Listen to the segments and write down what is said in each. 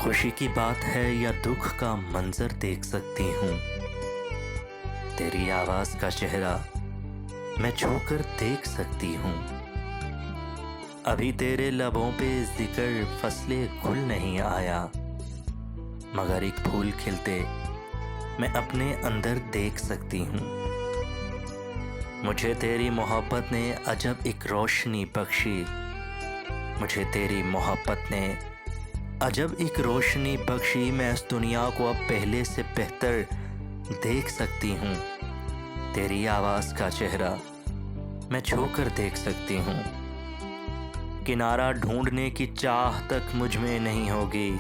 खुशी की बात है या दुख का मंजर देख सकती हूँ। तेरी आवाज का चेहरा मैं छूकर देख सकती हूँ। अभी तेरे लबों पे जिक्र फसले गुल नहीं आया, मगर एक फूल खिलते मैं अपने अंदर देख सकती हूँ। मुझे तेरी मोहब्बत ने अजब एक रोशनी बख्शी, मुझे तेरी मोहब्बत ने अजब एक रोशनी बख्शी। मैं इस दुनिया को अब पहले से बेहतर देख सकती हूँ। तेरी आवाज़ का चेहरा मैं छूकर देख सकती हूँ। किनारा ढूंढने की चाह तक मुझ में नहीं होगी,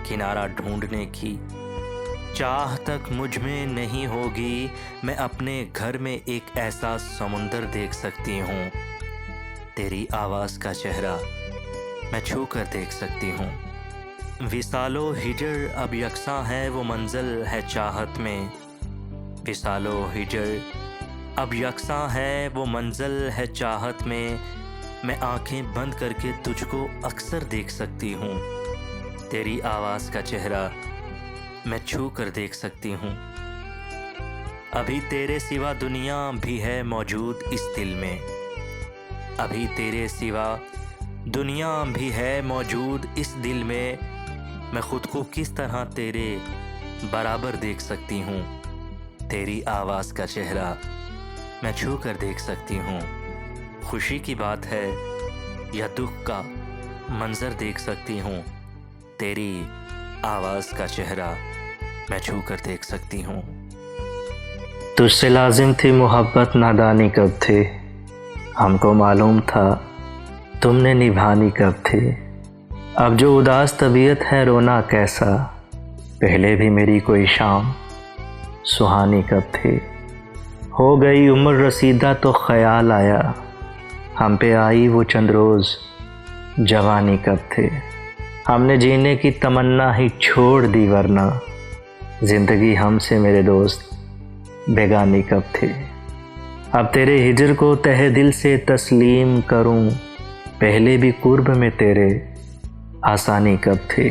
किनारा ढूंढने की चाह तक मुझ में नहीं होगी। मैं अपने घर में एक ऐसा समुंदर देख सकती हूँ। तेरी आवाज़ का चेहरा मैं छूकर देख सकती हूँ। विसालो हिजर अब यकसा है वो मंजिल है चाहत में, विसालो हिजर अब यकसा है वो मंजिल है चाहत में। मैं आंखें बंद करके तुझको अक्सर देख सकती हूँ। तेरी आवाज़ का चेहरा मैं छू कर देख सकती हूँ। अभी तेरे सिवा दुनिया भी है मौजूद इस दिल में, अभी तेरे सिवा दुनिया भी है मौजूद इस दिल में। मैं खुद को किस तरह तेरे बराबर देख सकती हूँ। तेरी आवाज़ का चेहरा मैं छू कर देख सकती हूँ। खुशी की बात है या दुख का मंजर देख सकती हूँ। तेरी आवाज़ का चेहरा मैं छू कर देख सकती हूँ। तुझसे लाजिम थी मोहब्बत नादानी कब थी, हमको मालूम था तुमने निभानी कब थी। अब जो उदास तबीयत है रोना कैसा, पहले भी मेरी कोई शाम सुहानी कब थी। हो गई उम्र रसीदा तो ख्याल आया, हम पे आई वो चंद रोज़ जवानी कब थे। हमने जीने की तमन्ना ही छोड़ दी, वरना ज़िंदगी हमसे मेरे दोस्त बेगानी कब थे। अब तेरे हिजर को तहे दिल से तस्लीम करूं, पहले भी कुर्ब में तेरे आसानी कब थे।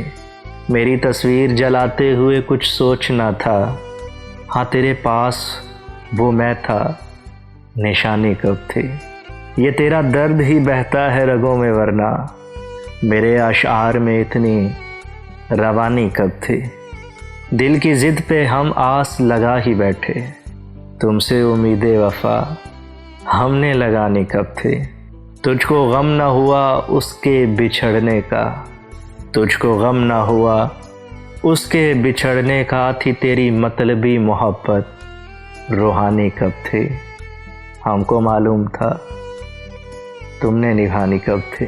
मेरी तस्वीर जलाते हुए कुछ सोचना था, हाँ तेरे पास वो मैं था निशानी कब थे। ये तेरा दर्द ही बहता है रगों में, वरना मेरे अशार में इतनी रवानी कब थी। दिल की ज़िद पे हम आस लगा ही बैठे, तुमसे उम्मीदें वफ़ा हमने लगानी कब थे। तुझको गम न हुआ उसके बिछड़ने का, तुझको गम न हुआ उसके बिछड़ने का। थी तेरी मतलबी मोहब्बत रूहानी कब थे, हमको मालूम था तुमने निभानी कब थे।